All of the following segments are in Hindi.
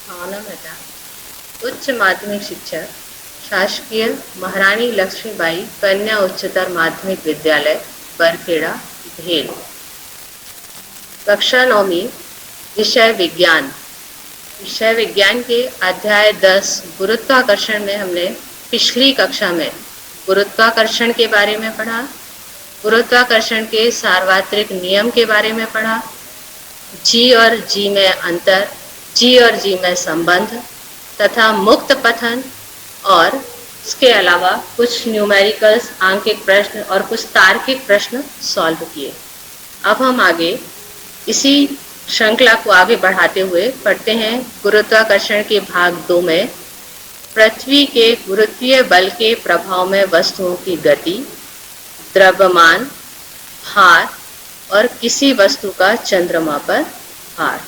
भावना मेहता, उच्च माध्यमिक शिक्षा, शासकीय महारानी लक्ष्मीबाई कन्या उच्चतर माध्यमिक विद्यालय बरखेड़ा भेल। कक्षा 9वीं, विषय विज्ञान। विषय विज्ञान के अध्याय 10 गुरुत्वाकर्षण में हमने पिछली कक्षा में गुरुत्वाकर्षण के बारे में पढ़ा, गुरुत्वाकर्षण के सार्वत्रिक नियम के बारे में पढ़ा, जी और जी में अंतर, जी और जी में संबंध तथा मुक्त पठन, और इसके अलावा कुछ न्यूमेरिकल्स आंकिक प्रश्न और कुछ तार्किक प्रश्न सॉल्व किए। अब हम आगे इसी श्रृंखला को आगे बढ़ाते हुए पढ़ते हैं गुरुत्वाकर्षण के भाग 2 में पृथ्वी के गुरुत्वीय बल के प्रभाव में वस्तुओं की गति, द्रव्यमान, भार और किसी वस्तु का चंद्रमा पर भार।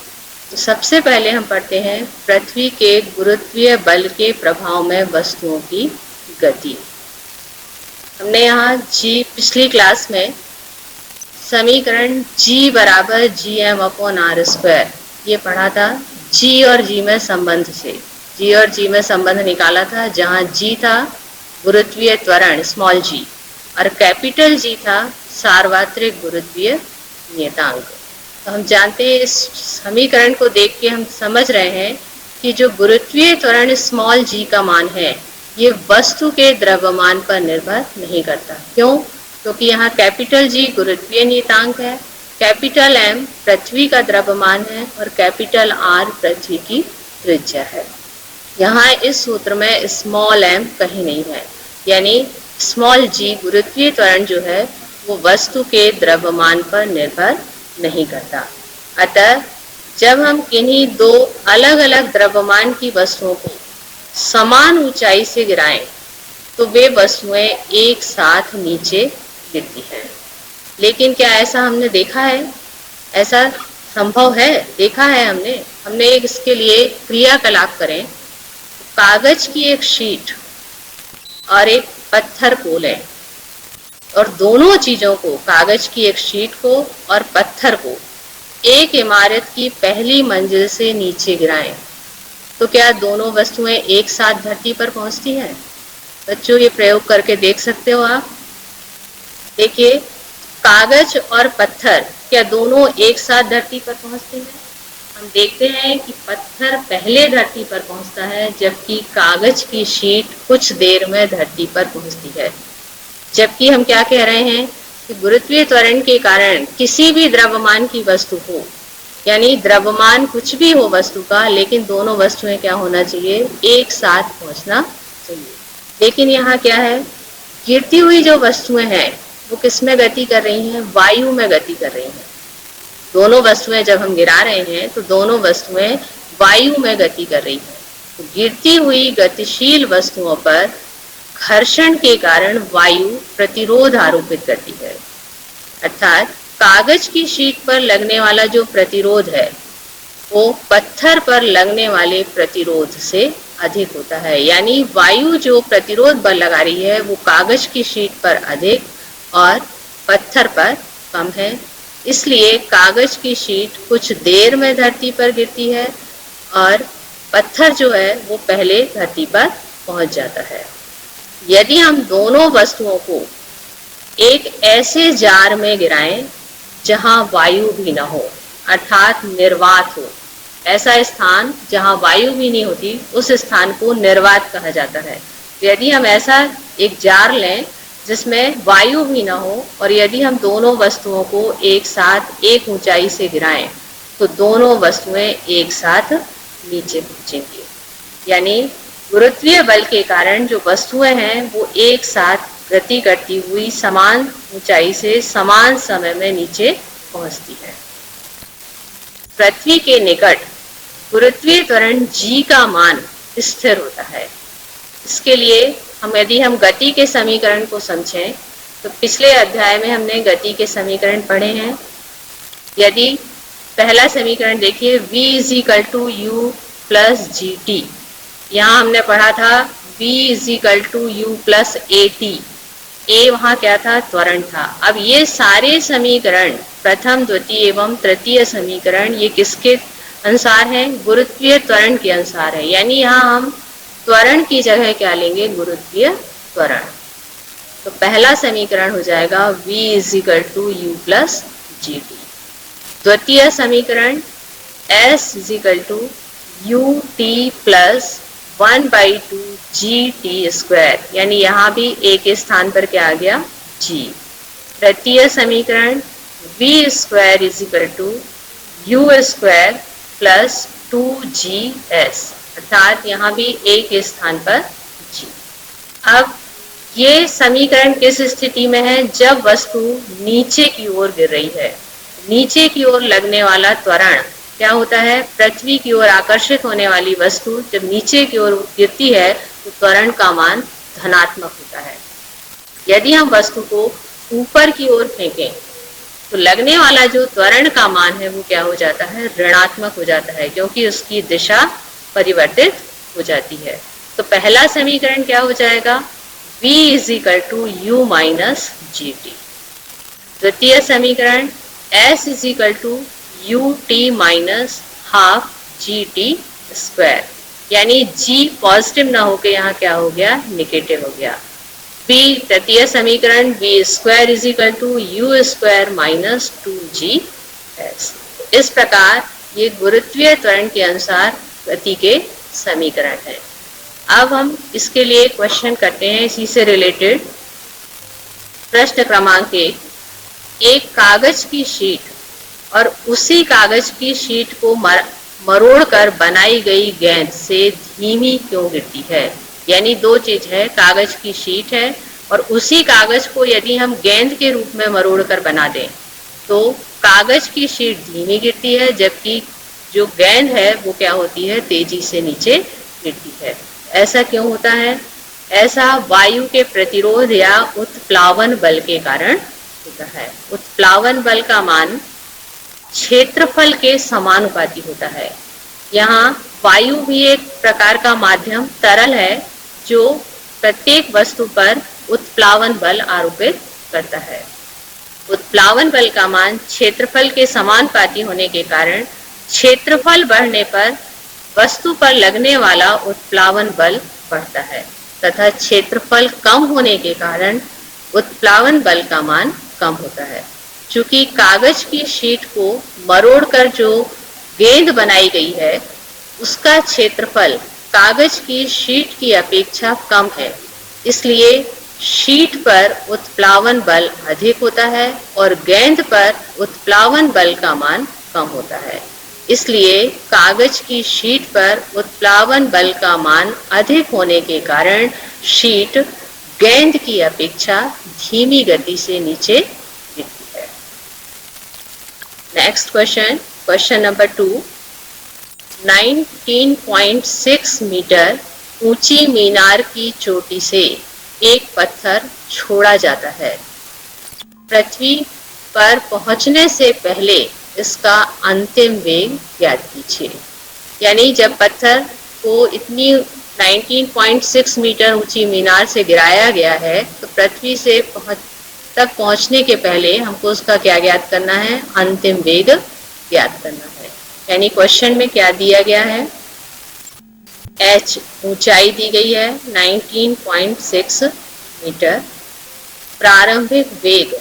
तो सबसे पहले हम पढ़ते हैं पृथ्वी के गुरुत्वीय बल के प्रभाव में वस्तुओं की गति। हमने यहाँ जी पिछली क्लास में समीकरण G बराबर gm/r² ये पढ़ा था। G और G में संबंध से G और G में संबंध निकाला था, जहाँ G था गुरुत्वीय त्वरण स्मॉल g और कैपिटल G था सार्वत्रिक गुरुत्वीय नियतांक। तो हम जानते हैं, इस समीकरण को देख के हम समझ रहे हैं कि जो गुरुत्वीय त्वरण स्मॉल g का मान है ये वस्तु के द्रव्यमान पर निर्भर नहीं करता। क्यों? क्योंकि यहाँ कैपिटल G गुरुत्वीय नियतांक है, कैपिटल M पृथ्वी का द्रव्यमान है और कैपिटल R पृथ्वी की त्रिज्या है। यहाँ इस सूत्र में स्मॉल m कहीं नहीं है, यानी स्मॉल g गुरुत्वीय त्वरण जो है वो वस्तु के द्रव्यमान पर निर्भर नहीं करता। अतः जब हम किन्हीं दो अलग अलग द्रव्यमान की वस्तुओं को समान ऊंचाई से गिराएं तो वे वस्तुएं एक साथ नीचे गिरती हैं। लेकिन क्या ऐसा हमने देखा है? ऐसा संभव है? देखा है हमने एक इसके लिए क्रियाकलाप करें। कागज की एक शीट और एक पत्थर को लें और दोनों चीजों को, कागज की एक शीट को और पत्थर को, एक इमारत की पहली मंजिल से नीचे गिराएं तो क्या दोनों वस्तुएं एक साथ धरती पर पहुंचती हैं? बच्चों, ये प्रयोग करके देख सकते हो आप। देखिए, कागज और पत्थर क्या दोनों एक साथ धरती पर पहुंचते हैं? हम देखते हैं कि पत्थर पहले धरती पर पहुंचता है, जबकि कागज की शीट कुछ देर में धरती पर पहुंचती है। जबकि हम क्या कह रहे हैं कि गुरुत्वीय त्वरण के कारण किसी भी द्रव्यमान की वस्तु हो, यानी द्रव्यमान कुछ भी हो वस्तु का, लेकिन दोनों वस्तुएं क्या होना चाहिए? एक साथ पहुंचना चाहिए। लेकिन यहाँ क्या है, गिरती हुई जो वस्तुएं हैं वो किस में गति कर रही हैं? वायु में गति कर रही हैं। दोनों वस्तुएं जब हम गिरा रहे हैं तो दोनों वस्तुएं वायु में गति कर रही हैं। तो गिरती हुई गतिशील वस्तुओं पर घर्षण के कारण वायु प्रतिरोध आरोपित करती है। अर्थात कागज की शीट पर लगने वाला जो प्रतिरोध है वो पत्थर पर लगने वाले प्रतिरोध से अधिक होता है। यानी वायु जो प्रतिरोध बल लगा रही है वो कागज की शीट पर अधिक और पत्थर पर कम है। इसलिए कागज की शीट कुछ देर में धरती पर गिरती है और पत्थर जो है वो पहले धरती पर पहुंच जाता है। यदि हम दोनों वस्तुओं को एक ऐसे जार में गिराएं जहां वायु भी ना हो, अर्थात निर्वात हो, ऐसा स्थान जहां वायु भी नहीं होती उस स्थान को निर्वात कहा जाता है। यदि हम ऐसा एक जार लें जिसमें वायु भी ना हो और यदि हम दोनों वस्तुओं को एक साथ एक ऊंचाई से गिराएं तो दोनों वस्तुएं एक साथ नीचे पहुंचेंगी। यानी गुरुत्वीय बल के कारण जो वस्तुएं हैं वो एक साथ गति करती हुई समान ऊंचाई से समान समय में नीचे पहुंचती है। पृथ्वी के निकट गुरुत्वीय त्वरण G का मान स्थिर होता है। इसके लिए यदि हम गति के समीकरण को समझें तो पिछले अध्याय में हमने गति के समीकरण पढ़े हैं। यदि पहला समीकरण देखिए, v = u + gt, यहाँ हमने पढ़ा था v = u + at। a वहाँ क्या था? त्वरण था। अब ये सारे समीकरण, प्रथम, द्वितीय एवं तृतीय समीकरण, ये किसके अनुसार है, गुरुत्वीय त्वरण के अनुसार है। यानी यहाँ हम त्वरण की जगह क्या लेंगे, गुरुत्वीय त्वरण। तो पहला समीकरण हो जाएगा v is equal to u plus g t. द्वितीय समीकरण s is equal to u t plus 1/2 g t square, यानी यहाँ भी a के स्थान पर क्या आ गया, g। तृतीय समीकरण v square is equal to u square plus 2gs, अर्थात यहाँ भी a के स्थान पर g। अब ये समीकरण किस स्थिति में है, जब वस्तु नीचे की ओर गिर रही है। नीचे की ओर लगने वाला त्वरण क्या होता है, पृथ्वी की ओर आकर्षित होने वाली वस्तु जब नीचे की ओर गिरती है तो त्वरण का मान धनात्मक होता है। यदि हम वस्तु को ऊपर की ओर फेंकें तो लगने वाला जो त्वरण का मान है वो क्या हो जाता है, ऋणात्मक हो जाता है, क्योंकि उसकी दिशा परिवर्तित हो जाती है। तो पहला समीकरण क्या हो जाएगा, v is equal to u minus g t. द्वितीय समीकरण s is equal to u t minus half g t square, यानी g पॉजिटिव ना होकर यहाँ क्या हो गया, निगेटिव हो गया। b तृतीय समीकरण v square is equal to u square minus 2gs। इस प्रकार ये गुरुत्वीय त्वरण के अनुसार गति के समीकरण है। अब हम इसके लिए क्वेश्चन करते हैं, इसी से रिलेटेड। प्रश्न क्रमांक 1, एक कागज की शीट और उसी कागज की शीट को मरोड़कर बनाई गई गेंद से धीमी क्यों गिरती है। यानी दो चीज है, कागज की शीट है और उसी कागज को यदि हम गेंद के रूप में मरोड़कर बना दें तो कागज की शीट धीमी गिरती है, जबकि जो गेंद है वो क्या होती है, तेजी से नीचे गिरती है। ऐसा क्यों होता है, ऐसा वायु के प्रतिरोध या उत्प्लावन बल के कारण होता है। उत्प्लावन बल का मान क्षेत्रफल के समानुपाती होता है। यहाँ वायु भी एक प्रकार का माध्यम तरल है जो प्रत्येक वस्तु पर उत्प्लावन बल आरोपित करता है। उत्प्लावन बल का मान क्षेत्रफल के समानुपाती होने के कारण क्षेत्रफल बढ़ने पर वस्तु पर लगने वाला उत्प्लावन बल बढ़ता है तथा क्षेत्रफल कम होने के कारण उत्प्लावन बल का मान कम होता है। चूंकि कागज की शीट को मरोड़कर जो गेंद बनाई गई है उसका क्षेत्रफल कागज की शीट की अपेक्षा कम है, इसलिए शीट पर उत्प्लावन बल अधिक होता है और गेंद पर उत्प्लावन बल का मान कम होता है। इसलिए कागज की शीट पर उत्प्लावन बल का मान अधिक होने के कारण शीट गेंद की अपेक्षा धीमी गति से नीचे गिरती है। Next question, question number 2, 19.6 metre ऊंची मीनार की चोटी से एक पत्थर छोड़ा जाता है। पृथ्वी पर पहुंचने से पहले इसका अंतिम वेग ज्ञात कीजिए। यानी जब पत्थर को इतनी 19.6 मीटर ऊंची मीनार से गिराया गया है तो पृथ्वी से तक पहुंचने के पहले हमको उसका क्या ज्ञात करना है, अंतिम वेग ज्ञात करना है। यानी क्वेश्चन में क्या दिया गया है, h ऊंचाई दी गई है 19.6 मीटर, प्रारंभिक वेग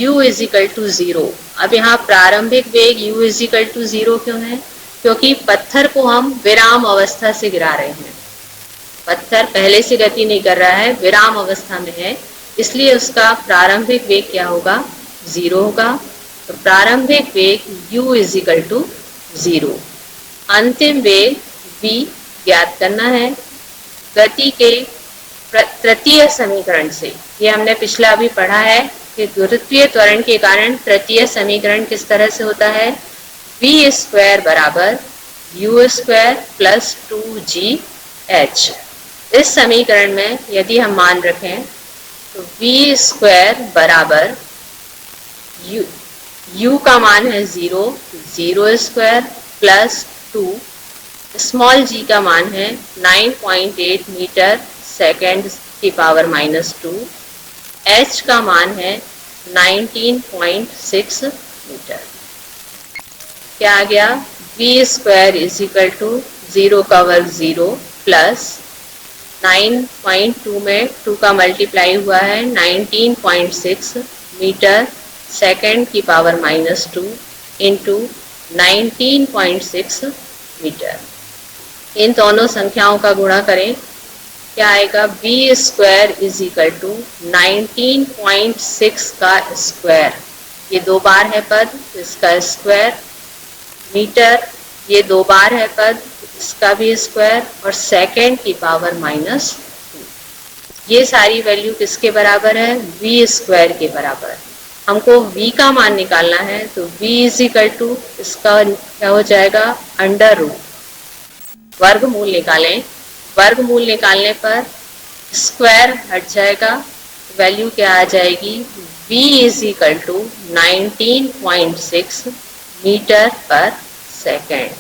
u इज इक्वल टू 0। अब यहाँ प्रारंभिक वेग u इज इक्वल टू 0 क्यों है, क्योंकि पत्थर को हम विराम अवस्था से गिरा रहे हैं। पत्थर पहले से गति नहीं कर रहा है, विराम अवस्था में है, इसलिए उसका प्रारंभिक वेग क्या होगा, 0 होगा। तो प्रारंभिक वेग u इज इक्वल टू 0। अंतिम वेग v ज्ञात करना है गति के तृतीय समीकरण से। ये हमने पिछला अभी पढ़ा है कि गुरुत्वीय त्वरण के कारण तृतीय समीकरण किस तरह से होता है, v स्क्वायर बराबर u स्क्वायर प्लस 2gh। इस समीकरण में यदि हम मान रखें तो v स्क्वायर बराबर u का मान है 0, 0 स्क्वायर प्लस 2, स्मॉल g का मान है 9.8 मीटर सेकेंड की पावर -2, h का मान है 19.6 मीटर। क्या आ गया, v square is equal to 0 का वर्ग 0 प्लस 9.2 में 2 का मल्टीप्लाई हुआ है 19.6 मीटर सेकेंड की पावर -2 इंटू 19.6 मीटर। इन दोनों संख्याओं का गुणा करें, क्या आएगा? v square is equal to 19.6 का स्क्वायर, ये 2 बार है पद, इसका स्क्वायर, मीटर, ये 2 बार है पद, इसका भी स्क्वायर, और सेकेंड की पावर -2। ये सारी वैल्यू किसके बराबर है? v स्क्वायर के बराबर। हमको v का मान निकालना है, तो v इज इक्वल टू इसका क्या हो जाएगा? अंडर रूट, वर्गमूल निकालें। वर्गमूल निकालने पर स्क्वायर हट जाएगा, वैल्यू क्या आ जाएगी? v is equal to 19.6 metre पर सेकेंड।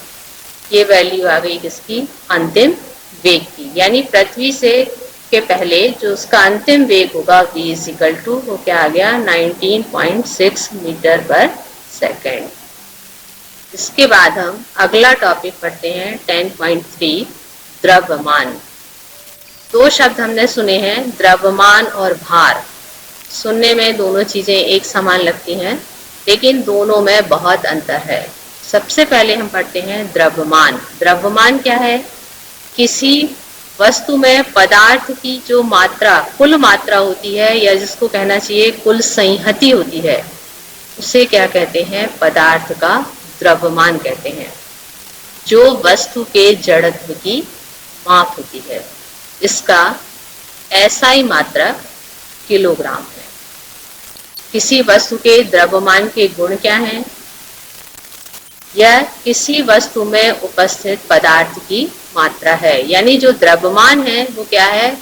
ये वैल्यू आ गई किसकी? अंतिम वेग की, यानी पृथ्वी से के पहले जो उसका अंतिम वेग होगा v इज इक्वल टू, वो क्या आ गया? 19.6 मीटर पर सेकेंड। इसके बाद हम अगला टॉपिक पढ़ते हैं 10.3 द्रव्यमान। 2 शब्द हमने सुने हैं, द्रव्यमान और भार। सुनने में दोनों चीजें एक समान लगती हैं, लेकिन दोनों में बहुत अंतर है। सबसे पहले हम पढ़ते हैं द्रव्यमान। द्रव्यमान क्या है? किसी वस्तु में पदार्थ की जो मात्रा, कुल मात्रा होती है, या जिसको कहना चाहिए कुल संहति होती है, उसे क्या कहते हैं? पदार्थ का द्रव्यमान कहते हैं। जो वस्तु के जड़त्व की माप होती है, इसका SI मात्रक किलोग्राम है। किसी वस्तु के द्रव्यमान के गुण क्या हैं? यह किसी वस्तु में उपस्थित पदार्थ की मात्रा है, यानी जो द्रव्यमान है वो क्या है?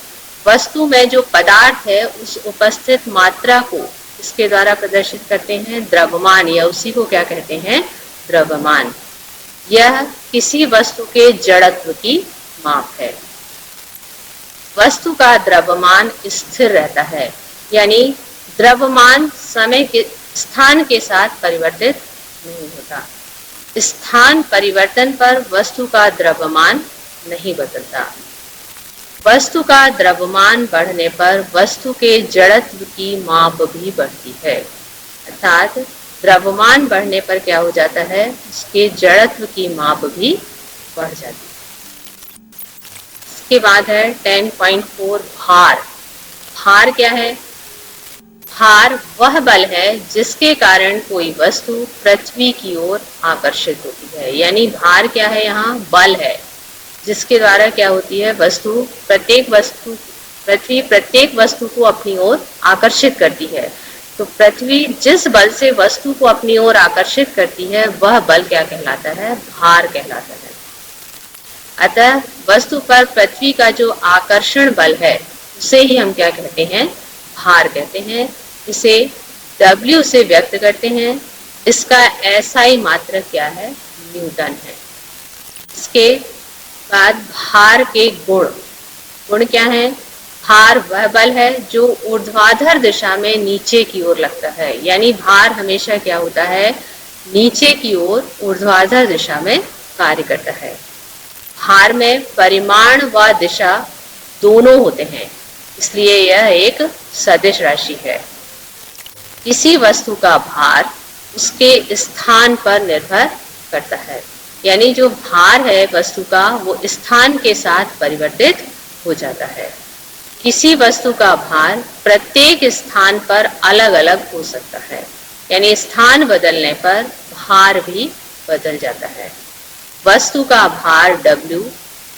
वस्तु में जो पदार्थ है उस उपस्थित मात्रा को इसके द्वारा प्रदर्शित करते हैं द्रव्यमान, या उसी को क्या कहते हैं? द्रव्यमान। यह किसी वस्तु के जड़त्व की माप है। वस्तु का द्रव्यमान स्थिर रहता है, यानी द्रव्यमान समय के स्थान के साथ परिवर्तित नहीं होता। स्थान परिवर्तन पर वस्तु का द्रव्यमान नहीं बदलता। वस्तु का द्रव्यमान बढ़ने पर वस्तु के जड़त्व की माप भी बढ़ती है, अर्थात द्रव्यमान बढ़ने पर क्या हो जाता है? उसके जड़त्व की माप भी बढ़ जाती है। इसके बाद है 10.4 भार। भार क्या है? भार वह बल है जिसके कारण कोई वस्तु पृथ्वी की ओर आकर्षित होती है, यानी भार क्या है? यहाँ बल है जिसके द्वारा क्या होती है? पृथ्वी प्रत्येक वस्तु को अपनी ओर आकर्षित करती है। तो पृथ्वी जिस बल से वस्तु को अपनी ओर आकर्षित करती है, वह बल क्या कहलाता है? भार कहलाता है। अतः वस्तु पर पृथ्वी का जो आकर्षण बल है, उसे ही हम क्या कहते हैं? भार कहते हैं। इसे W से व्यक्त करते हैं। इसका SI मात्रक क्या है? न्यूटन है। इसके बाद भार के गुण। गुण क्या है? भार वह बल है जो ऊर्ध्वाधर दिशा में नीचे की ओर लगता है, यानी भार हमेशा क्या होता है? नीचे की ओर ऊर्ध्वाधर दिशा में कार्य करता है। भार में परिमाण व दिशा दोनों होते हैं, इसलिए यह एक सदिश राशि है। किसी वस्तु का भार उसके स्थान पर निर्भर करता है, यानी जो भार है वस्तु का, वो स्थान के साथ परिवर्तित हो जाता है। किसी वस्तु का भार प्रत्येक स्थान पर अलग अलग हो सकता है, यानी स्थान बदलने पर भार भी बदल जाता है। वस्तु का भार W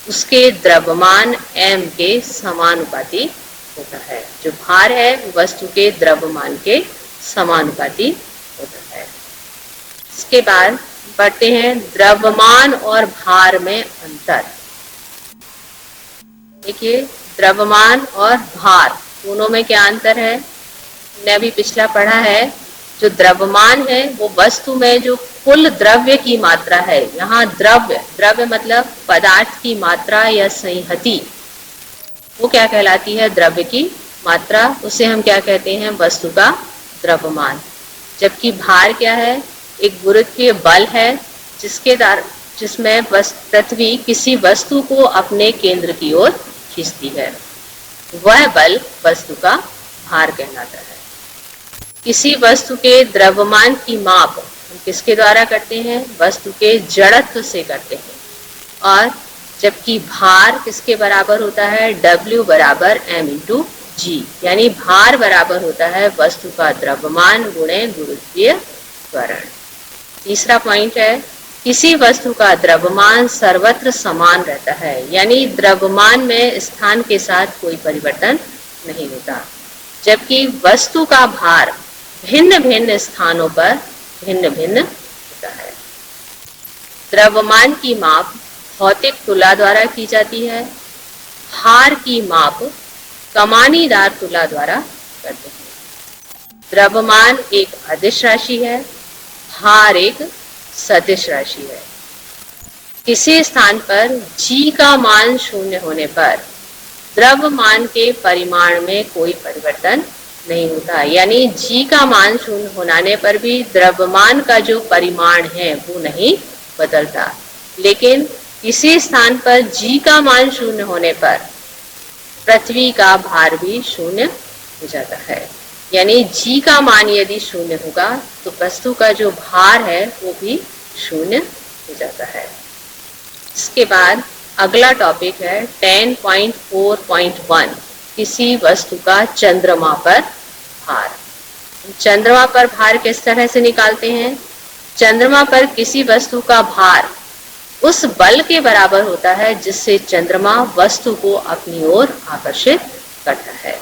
उसके द्रव्यमान m के समानुपाती होता है। जो भार है वस्तु के द्रव्यमान के समानुपाती होता है। इसके बाद बढ़ते हैं द्रव्यमान और भार में अंतर। देखिए, द्रव्यमान और भार दोनों में क्या अंतर है? हमने अभी पिछला पढ़ा है। जो द्रव्यमान है वो वस्तु में जो कुल द्रव्य की मात्रा है, यहाँ द्रव्य मतलब पदार्थ की मात्रा या संहति, वो क्या कहलाती है? द्रव्य की मात्रा। उसे हम क्या कहते हैं? वस्तु का द्रव्यमान। जबकि भार क्या है? एक गुरुत्वीय बल है जिसके द्वारा जिसमें पृथ्वी किसी वस्तु को अपने केंद्र की ओर खींचती है, वह बल वस्तु का भार कहलाता है। किसी वस्तु के द्रव्यमान की माप हम किसके द्वारा करते हैं? वस्तु के जड़त्व से करते हैं। और जबकि भार किसके बराबर होता है? W बराबर m इंटू जी, यानी भार बराबर होता है वस्तु का द्रव्यमान गुणे गुरुत्वीय त्वरण। तीसरा पॉइंट है, किसी वस्तु का द्रव्यमान सर्वत्र समान रहता है, यानी द्रव्यमान में स्थान के साथ कोई परिवर्तन नहीं होता, जबकि वस्तु का भार भिन्न भिन्न स्थानों पर भिन्न भिन्न होता है। द्रव्यमान की माप भौतिक तुला द्वारा की जाती है, भार की माप कमानीदार तुला द्वारा करते हैं। द्रव्यमान एक अदिश राशि है, भार एक सदिश राशि है। किसी स्थान पर g का मान शून्य होने पर द्रव्यमान के परिमाण में कोई परिवर्तन नहीं होता, यानी g का मान शून्य होने पर भी द्रव्यमान का जो परिमाण है वो नहीं बदलता। लेकिन किसी स्थान पर g का मान शून्य होने पर पृथ्वी का भार भी शून्य हो जाता है, यानी g का मान यदि शून्य होगा तो वस्तु का जो भार है वो भी शून्य हो जाता है। इसके बाद अगला टॉपिक है 10.4.1 किसी वस्तु का चंद्रमा पर भार। चंद्रमा पर भार किस तरह से निकालते हैं? चंद्रमा पर किसी वस्तु का भार उस बल के बराबर होता है जिससे चंद्रमा वस्तु को अपनी ओर आकर्षित करता है।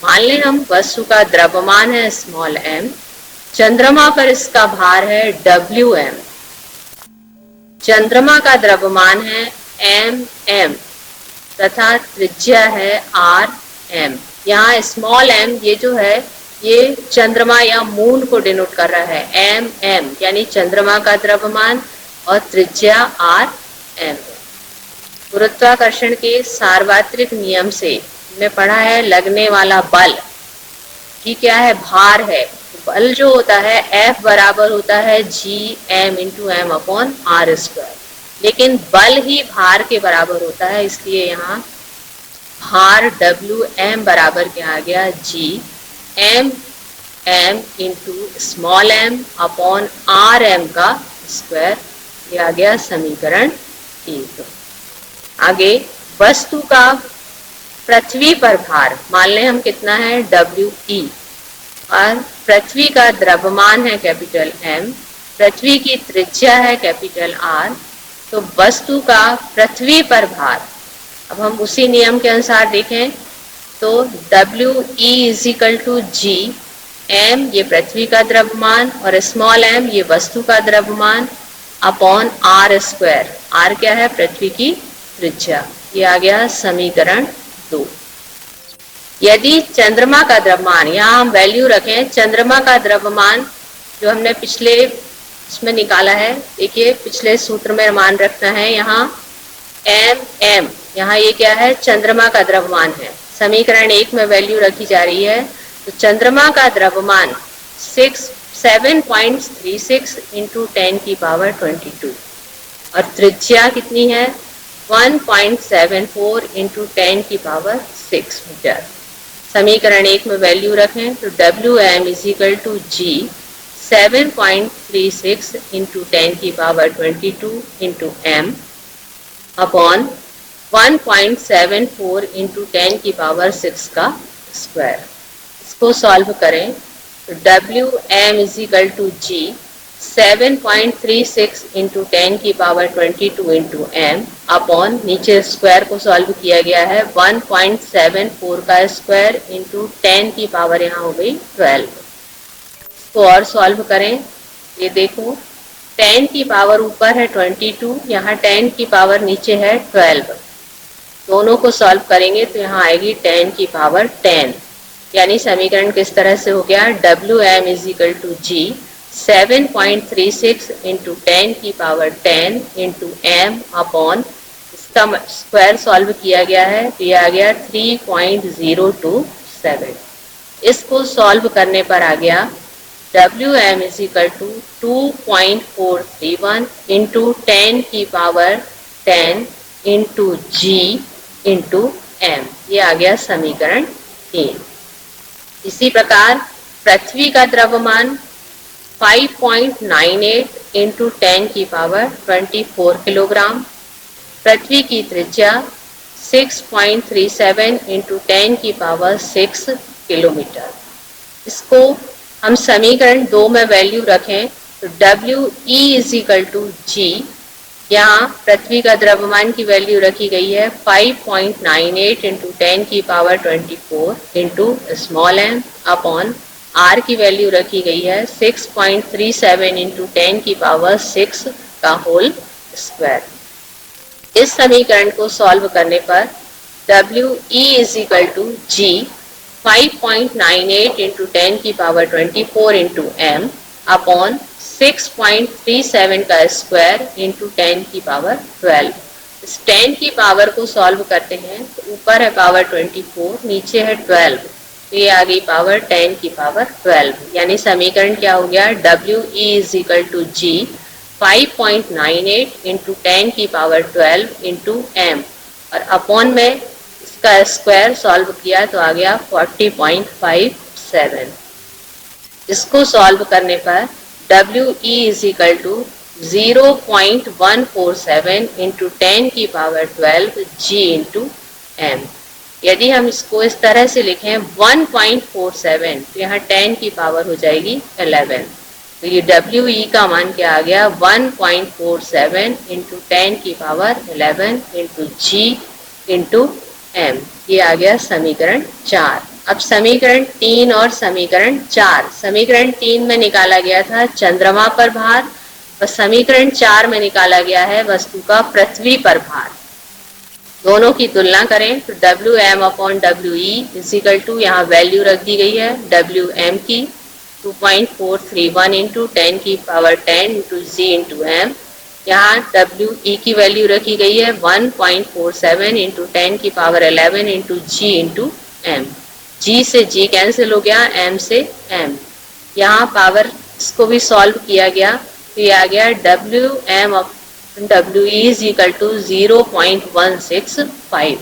मान लें हम वस्तु का द्रव्यमान है स्मॉल m, चंद्रमा पर इसका भार है Wm, चंद्रमा का द्रव्यमान है mm तथा त्रिज्या है rm। यहाँ स्मॉल m ये जो है ये चंद्रमा या मून को डिनोट कर रहा है, mm यानी चंद्रमा का द्रव्यमान और त्रिज्या rm। गुरुत्वाकर्षण के सार्वत्रिक नियम से हमने पढ़ा है लगने वाला बल ही क्या है? भार है। बल जो होता है F बराबर होता है Gm into m upon r square, लेकिन बल ही भार के बराबर होता है, इसलिए यहाँ भार Wm बराबर क्या आ गया? Gm m into small m upon rm का स्क्वायर, ये आ गया समीकरण 1। आगे वस्तु का पृथ्वी पर भार मान लें हम कितना है? We, और पृथ्वी का द्रव्यमान है कैपिटल M, पृथ्वी की त्रिज्या है कैपिटल R, तो वस्तु का पृथ्वी पर भार, अब हम उसी नियम के अनुसार देखें तो We is equal to G, M ये पृथ्वी का द्रव्यमान और स्मॉल m ये वस्तु का द्रव्यमान अपॉन R स्क्वायर, R क्या है? पृथ्वी की त्रिज्या। ये आ गया समीकरण 2। यदि चंद्रमा का द्रव्यमान, यहाँ हम वैल्यू रखें, चंद्रमा का द्रव्यमान जो हमने पिछले इसमें निकाला है, देखिए पिछले सूत्र में मान रखना है यहाँ m, यहाँ ये क्या है? चंद्रमा का द्रव्यमान है। समीकरण 1 में वैल्यू रखी जा रही है, तो चंद्रमा का द्रव्यमान 7.36 इंटू 10 की पावर 22 और त्रिज्या कितनी है? 1.74 इंटू 10 की पावर 6 मीटर। समीकरण 1 में वैल्यू रखें तो Wm is equal to G 7.36 into 10 की power 22 into m upon 1.74 into 10 की पावर 6 का स्क्वायर। इसको सॉल्व करें तो Wm is equal to G 7.36 into 10 की पावर 22 इंटू m अपॉन, नीचे स्क्वायर को सॉल्व किया गया है 1.74 का स्क्वायर इंटू 10 की पावर यहाँ हो गई 12। इसको और सॉल्व करें, ये देखो 10 की पावर ऊपर है 22, यहाँ 10 की पावर नीचे है 12, दोनों को सॉल्व करेंगे तो यहाँ आएगी 10 की पावर 10, यानी समीकरण किस तरह से हो गया? Wm is equal to G 7.36 into 10 की पावर 10 इंटू m अपॉन, इसका स्क्वायर सॉल्व किया गया है तो यह आ गया 3.027। इसको सॉल्व करने पर आ गया WM is equal to 2.431 into 10 की power 10 into G into M। ये आ गया समीकरण 3। इसी प्रकार पृथ्वी का द्रव्यमान 5.98 इंटू 10 की पावर 24 किलोग्राम, पृथ्वी की त्रिज्या 6.37 इंटू 10 की पावर 6 किलोमीटर। इसको हम समीकरण 2 में वैल्यू रखें तो WE is equal to G, यहाँ पृथ्वी का द्रव्यमान की वैल्यू रखी गई है 5.98 इंटू 10 की power 24 into small m upon R की वैल्यू रखी गई है 6.37 इंटू 10 की पावर 6 का होल स्क्वायर। इस समीकरण को सॉल्व करने पर WE is equal to G 5.98 into 10 की पावर 24 इंटू m अपॉन 6.37 का स्क्वायर इंटू 10 की पावर 12। इस 10 की पावर को सॉल्व करते हैं तो ऊपर है पावर 24, नीचे है 12, तो ये आ गई पावर 10 की पावर 12। यानी समीकरण क्या हो गया, WE is equal to G 5.98 into 10 की पावर 12 इंटू m और अपॉन में इसका स्क्वायर सॉल्व किया तो आ गया 40.57। इसको सॉल्व करने पर WE is equal to 0.147 into 10 की पावर 12 G इंटू M। यदि हम इसको इस तरह से लिखें 1.47 तो यहाँ 10 की पावर हो जाएगी 11, तो ये WE का मान क्या आ गया 1.47 इंटू 10 की power 11 into G into M। ये आ गया समीकरण 4। अब समीकरण 3 और समीकरण 4, समीकरण 3 में निकाला गया था चंद्रमा पर भार और समीकरण 4 में निकाला गया है वस्तु का पृथ्वी पर भार। दोनों की तुलना करें तो WM upon WE is equal to, यहाँ वैल्यू रख दी गई है WM की 2.431 इंटू 10 की power 10 into G into M। यहाँ WE की वैल्यू रखी गई है 1.47 इंटू 10 की power 11 into G into M। G से G कैंसिल हो गया, M से M। यहाँ पावर इसको भी सॉल्व किया गया तो ये आ गया WM WE is equal to 0.165।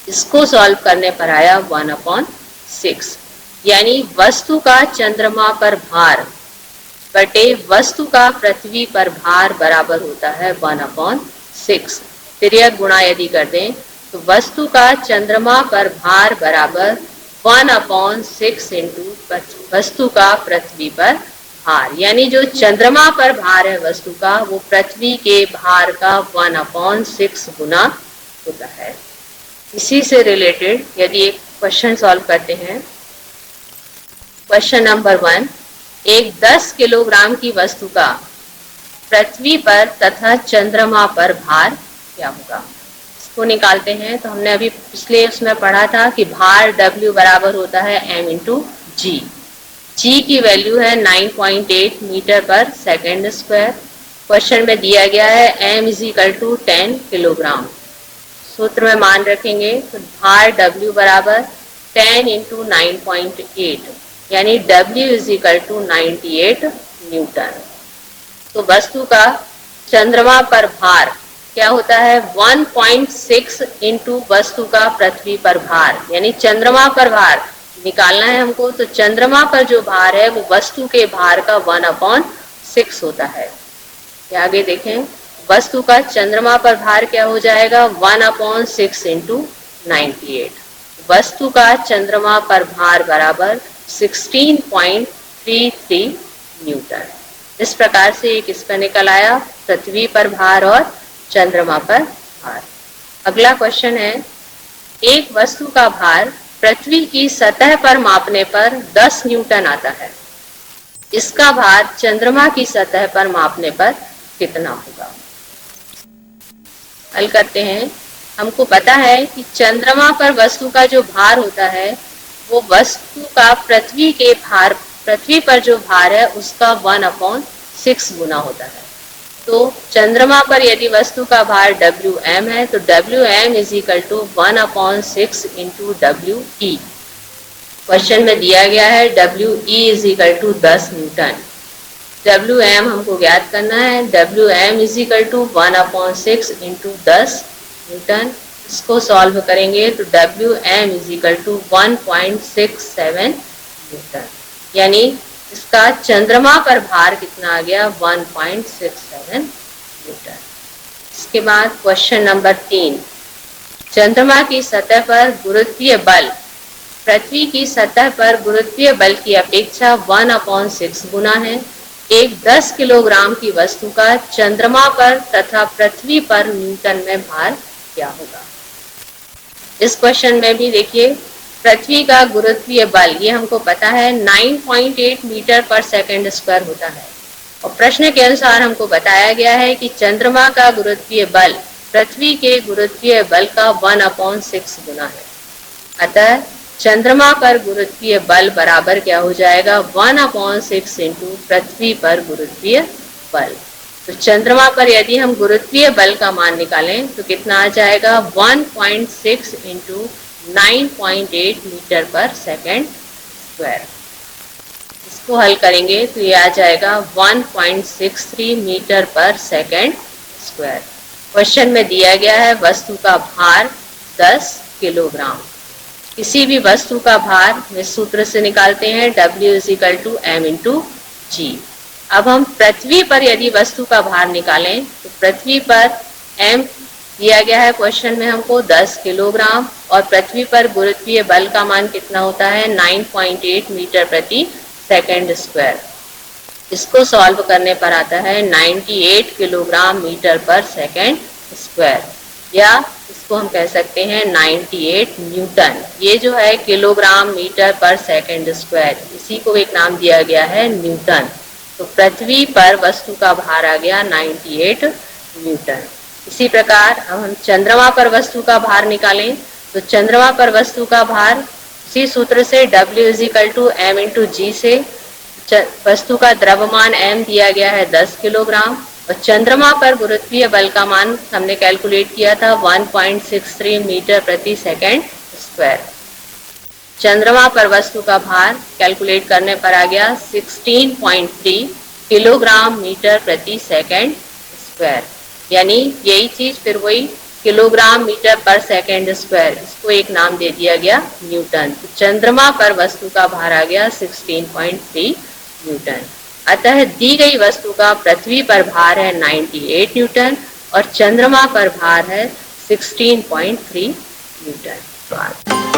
इसको सॉल्व करने पर आया 1/6, यानी वस्तु का चंद्रमा पर भार बटे वस्तु का पृथ्वी पर भार बराबर होता है 1/6। फिर यह गुणा यदि कर दें तो वस्तु का चंद्रमा पर भार बराबर 1/6 इंटू वस्तु का पृथ्वी पर भार, यानी जो चंद्रमा पर भार है वस्तु का वो पृथ्वी के भार का 1/6 गुना होता है। इसी से रिलेटेड यदि एक क्वेश्चन सॉल्व करते हैं, क्वेश्चन नंबर 1, एक 10 किलोग्राम की वस्तु का पृथ्वी पर तथा चंद्रमा पर भार क्या होगा। इसको निकालते हैं तो हमने अभी पिछले उसमें पढ़ा था कि भार W बराबर होता है M इंटू G। G की वैल्यू है 9.8 मीटर पर सेकेंड स्क्वायर। क्वेश्चन में दिया गया है M is equal to 10 kilogram. सूत्र में मान रखेंगे तो भार W बराबर 10 इंटू 9.8, यानी W is equal to 98 newton. तो वस्तु का चंद्रमा पर भार क्या होता है 1.6 इंटू वस्तु का पृथ्वी पर भार, यानी चंद्रमा पर भार निकालना है हमको तो चंद्रमा पर जो भार है वो वस्तु के भार का 1/6 होता है। आगे देखें, वस्तु का चंद्रमा पर भार क्या हो जाएगा 1/6 इंटू 98। वस्तु का चंद्रमा पर भार बराबर 16.33 न्यूटन। इस प्रकार से एक इसका निकल आया पृथ्वी पर भार और चंद्रमा पर भार। अगला क्वेश्चन है, एक वस्तु का भार पृथ्वी की सतह पर मापने पर 10 न्यूटन आता है, इसका भार चंद्रमा की सतह पर मापने पर कितना होगा। हल करते हैं। हमको पता है कि चंद्रमा पर वस्तु का जो भार होता है वो वस्तु का पृथ्वी पर जो भार है उसका 1/6 गुना होता है। तो चंद्रमा पर यदि वस्तु का भार WM है तो WM is equal to 1/6 into WE। Question में दिया गया है WE is equal to 10 newton. WM हमको ज्ञात करना है। WM is equal to 1/6 into 10 newton. इसको सॉल्व करेंगे तो WM is equal to 1.67 newton, यानी इसका चंद्रमा पर भार कितना आ गया 1.67 न्यूटन। इसके बाद क्वेश्चन नंबर 3, चंद्रमा की सतह पर गुरुत्वीय बल पृथ्वी की सतह पर गुरुत्वीय बल की अपेक्षा 1/6 गुना है। एक 10 किलोग्राम की वस्तु का चंद्रमा पर तथा पृथ्वी पर न्यूटन में भार क्या होगा। इस क्वेश्चन में भी देखिए, पृथ्वी का गुरुत्वीय बल ये हमको पता है 9.8 मीटर पर सेकंड स्क्वायर होता है, और प्रश्न के अनुसार हमको बताया गया है कि चंद्रमा का गुरुत्वीय बल पृथ्वी के गुरुत्वीय बल का 1/6 गुना है। अतः चंद्रमा पर गुरुत्वीय बल बराबर क्या हो जाएगा 1/6 इंटू पृथ्वी पर गुरुत्वीय बल। तो चंद्रमा पर यदि हम गुरुत्वीय बल का मान निकालें तो कितना आ जाएगा 1.6 इंटू 9.8 मीटर पर सेकंड स्क्वायर। इसको हल करेंगे तो ये आ जाएगा 1.63 मीटर पर सेकंड स्क्वायर। क्वेश्चन में दिया गया है वस्तु का भार 10 किलोग्राम। किसी भी वस्तु का भार इस सूत्र से निकालते हैं W is equal to M into G। अब हम पृथ्वी पर यदि वस्तु का भार निकालें तो पृथ्वी पर M दिया गया है क्वेश्चन में हमको 10 किलोग्राम, और पृथ्वी पर गुरुत्वीय बल का मान कितना होता है 9.8 मीटर प्रति सेकंड स्क्वायर। इसको सॉल्व करने पर आता है 98 किलोग्राम मीटर पर सेकंड स्क्वायर, या इसको हम कह सकते हैं 98 न्यूटन। ये जो है किलोग्राम मीटर पर सेकंड स्क्वायर, इसी को एक नाम दिया गया है न्यूटन। तो पृथ्वी पर वस्तु का भार आ गया 98 न्यूटन। इसी प्रकार अब हम चंद्रमा पर वस्तु का भार निकालें तो चंद्रमा पर वस्तु का भार उसी सूत्र से W is equal to M into G से वस्तु का द्रव्यमान M दिया गया है 10 किलोग्राम, और चंद्रमा पर गुरुत्वीय बल का मान हमने कैलकुलेट किया था 1.63 मीटर प्रति सेकंड स्क्वायर। चंद्रमा पर वस्तु का भार कैलकुलेट करने पर आ गया 16.3 किलोग्राम मीटर प्रति सेकंड स्क्वायर, यानी यही चीज फिर वही किलोग्राम मीटर पर सेकंड स्क्वायर, इसको एक नाम दे दिया गया न्यूटन। तो चंद्रमा पर वस्तु का भार आ गया 16.3 न्यूटन। अतः दी गई वस्तु का पृथ्वी पर भार है 98 न्यूटन और चंद्रमा पर भार है 16.3 न्यूटन।